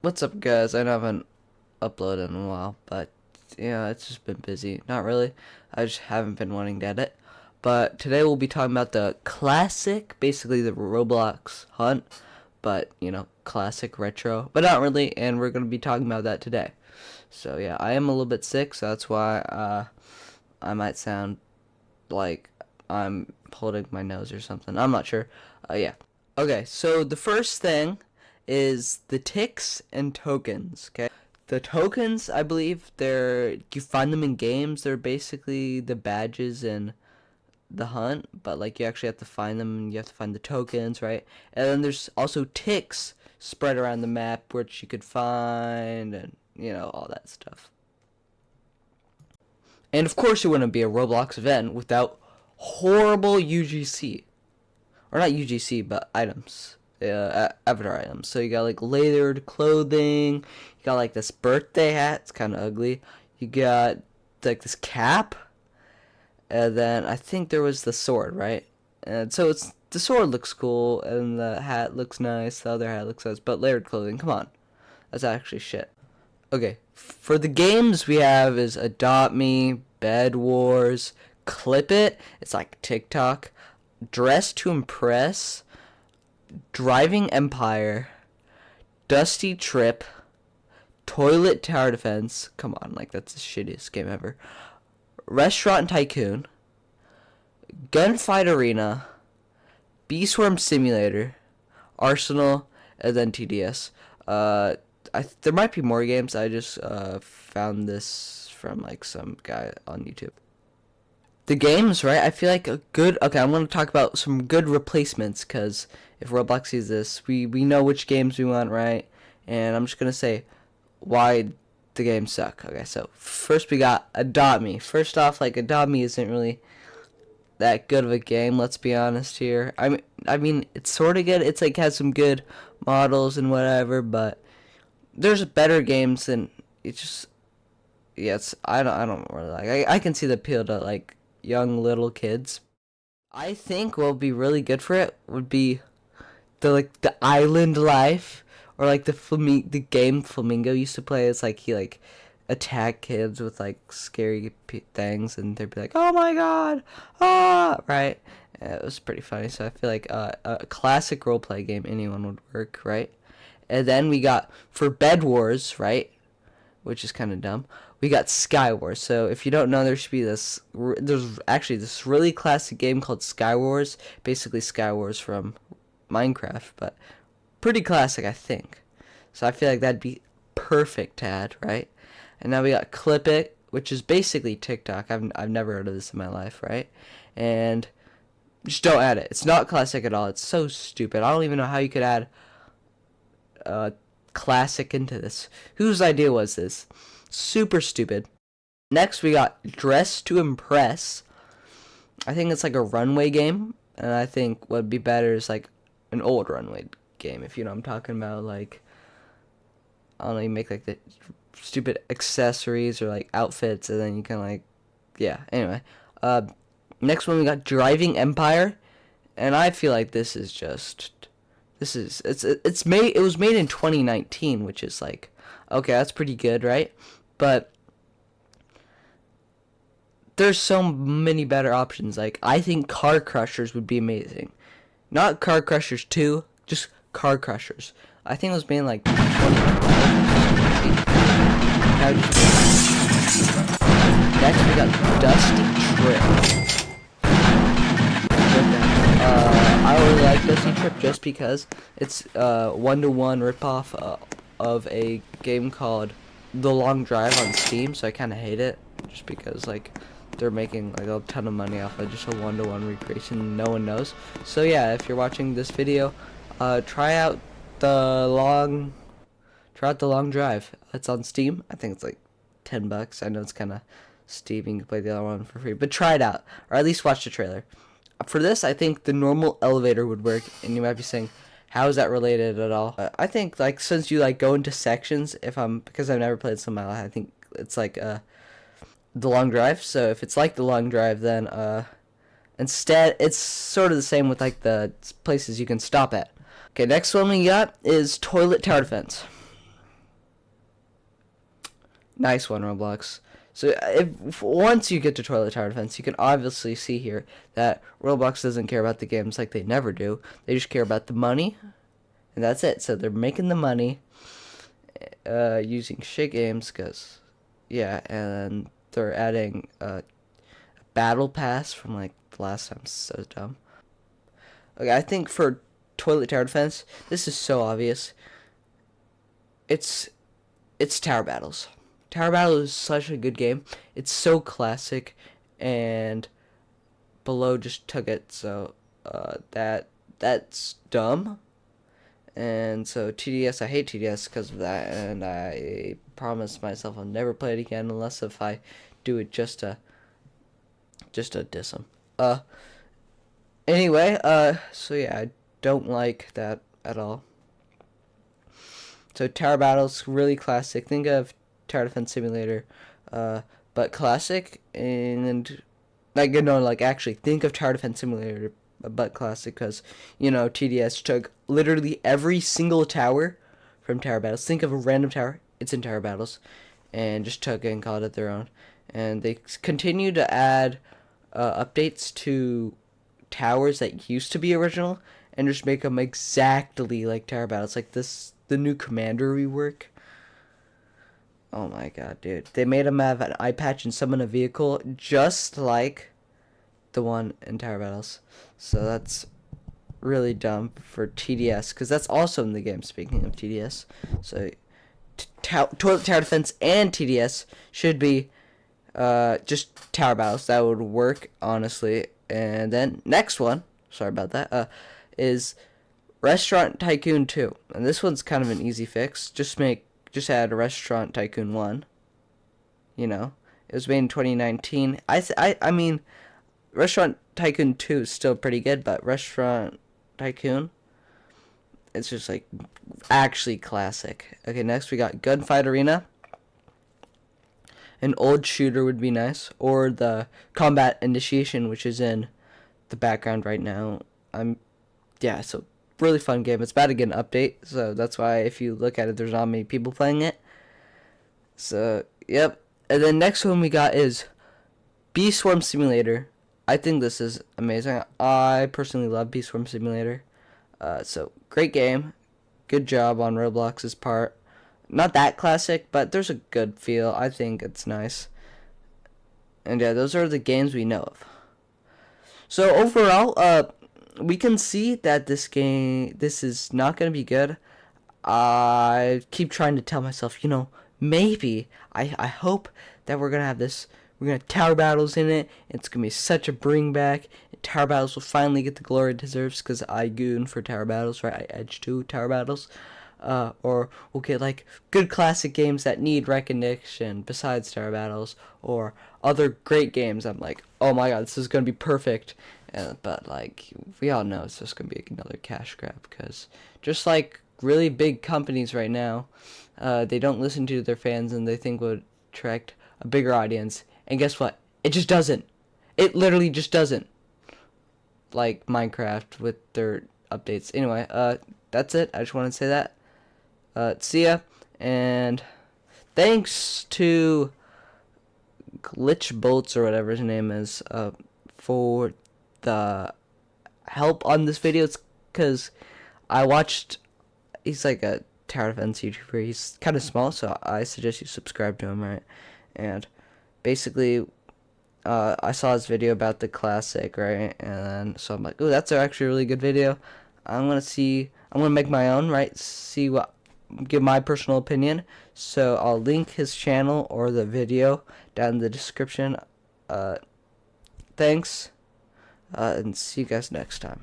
What's up, guys? I know I haven't uploaded in a while, but yeah, it's just been busy. Not really. I just haven't been wanting to edit. But today we'll be talking about the classic, basically the Roblox hunt, but classic retro, but not really. And we're gonna be talking about that today. So yeah, I am a little bit sick, so that's why I might sound like I'm holding my nose or something. I'm not sure. Yeah. Okay, so the first thing is the ticks and tokens. Okay, the tokens, I believe you find them in games. They're basically the badges in the hunt, but like you actually have to find them, and you have to find the tokens, right? And then there's also ticks spread around the map which you could find, and all that stuff. And of course, it wouldn't be a Roblox event without horrible UGC, or not UGC, but items. Avatar items. So you got like layered clothing. You got like this birthday hat. It's kind of ugly. You got like this cap, and then I think there was the sword, right? And so the sword looks cool, and the hat looks nice. The other hat looks nice, but layered clothing. Come on, that's actually shit. Okay, for the games we have is Adopt Me, Bed Wars, Clip It. It's like TikTok. Dress to Impress, Driving Empire, Dusty Trip, Toilet Tower Defense. Come on, like that's the shittiest game ever. Restaurant Tycoon, Gunfight Arena, Beastworm Simulator, Arsenal, and then TDS. There might be more games. I just found this from like some guy on YouTube. The games, right? I feel like okay, I'm going to talk about some good replacements, because if Roblox sees this, we know which games we want, right? And I'm just going to say why the games suck. Okay, so first we got Adopt Me. First off, like, Adopt Me isn't really that good of a game, let's be honest here. I mean it's sort of good. It's like has some good models and whatever, but there's better games than it just. Yeah, I don't really like. I can see the appeal to like young little kids. I think what would be really good for it would be the island life, or like the game Flamingo used to play. It's like he like attack kids with like scary things, and they'd be like, "Oh my god, right?" Yeah, it was pretty funny. So I feel like a classic roleplay game anyone would work, right? And then we got for Bed Wars, right? Which is kind of dumb. We got Sky Wars. So if you don't know, there's actually this really classic game called Sky Wars. Basically Sky Wars from Minecraft, but pretty classic, I think. So I feel like that'd be perfect to add, right? And now we got Clip It, which is basically TikTok. I've never heard of this in my life, right? And just don't add it. It's not classic at all. It's so stupid. I don't even know how you could add classic into this. Whose idea was this? Super stupid. Next we got Dress to Impress. I think it's like a runway game, and I think what would be better is like an old runway game, if you know what I'm talking about. Like, I don't know, you make like the stupid accessories or like outfits, and then you can like, yeah, anyway. Next one we got Driving Empire, and I feel like it was made in 2019, which is like, okay, that's pretty good, right? But there's so many better options. Like, I think Car Crushers would be amazing. Not Car Crushers 2, just Car Crushers. I think it was made in like 2019. Next we got Dusty Trip. I really like Dusty Trip just because it's a one-to-one ripoff of a game called The Long Drive on Steam, so I kind of hate it just because like they're making like a ton of money off of just a one-to-one recreation no one knows. So yeah, if you're watching this video, try out the long drive. It's on Steam. I think it's like $10. I know it's kind of steep. You can play the other one for free, but try it out, or at least watch the trailer. For this, I think the normal elevator would work, and you might be saying, how is that related at all? I think like since you like go into sections, because I've never played some I think it's like the long drive. So if it's like the long drive, then instead it's sort of the same with like the places you can stop at. Okay, next one we got is Toilet Tower Defense. Nice one, Roblox. So if once you get to Toilet Tower Defense, you can obviously see here that Roblox doesn't care about the games like they never do. They just care about the money, and that's it. So they're making the money using shit games, cause yeah, and they're adding a battle pass from like the last time. So dumb. Okay, I think for Toilet Tower Defense, this is so obvious. It's Tower Battles. Tower Battle is such a good game. It's so classic, and Below just took it, so that's dumb. And so TDS, I hate TDS because of that, and I promise myself I'll never play it again unless if I do it just to diss them. Anyway, so yeah, I don't like that at all. So Tower Battle's really classic. Think of Tower Defense Simulator, but classic, and like, you know, like actually think of Tower Defense Simulator, but classic, because, you know, TDS took literally every single tower from Tower Battles. Think of a random tower, it's in Tower Battles, and just took it and called it their own. And they continue to add updates to towers that used to be original, and just make them exactly like Tower Battles. Like the new Commander rework. Oh my god, dude. They made him have an eye patch and summon a vehicle just like the one in Tower Battles. So that's really dumb for TDS, because that's also in the game, speaking of TDS. So Toilet Tower Defense and TDS should be just Tower Battles. That would work, honestly. And then next one, sorry about that, is Restaurant Tycoon 2. And this one's kind of an easy fix. Just add Restaurant Tycoon 1. You know, it was made in 2019. I mean, Restaurant Tycoon 2 is still pretty good, but Restaurant Tycoon, it's just like actually classic. Okay, next we got Gunfight Arena. An old shooter would be nice, or the Combat Initiation, which is in the background right now. Yeah, so really fun game. It's about to get an update, so that's why if you look at it, there's not many people playing it. So, yep. And then next one we got is Bee Swarm Simulator. I think this is amazing. I personally love Bee Swarm Simulator. So, great game. Good job on Roblox's part. Not that classic, but there's a good feel. I think it's nice. And yeah, those are the games we know of. So overall, we can see that this is not going to be good. I keep trying to tell myself, you know, maybe, I hope that we're going to have this, we're going to have Tower Battles in it. It's going to be such a bring back. Tower Battles will finally get the glory it deserves, because I goon for Tower Battles, right? I edge to Tower Battles. Or we'll get like good classic games that need recognition besides Tower Battles, or other great games. I'm like, oh my god, this is gonna be perfect. But like, we all know it's just gonna be another cash grab, because just like really big companies right now, they don't listen to their fans, and they think would attract a bigger audience. And guess what? It just doesn't. It literally just doesn't. Like Minecraft with their updates. Anyway, that's it. I just want to say that. See ya, and thanks to Glitch Bolts, or whatever his name is, for the help on this video. It's because I watched, he's like a Tower Defense YouTuber. He's kind of small, so I suggest you subscribe to him, right? And basically, I saw his video about the classic, right? And so I'm like, oh, that's actually a really good video. I'm gonna make my own, right? Give my personal opinion. So I'll link his channel or the video down in the description. Thanks, and see you guys next time.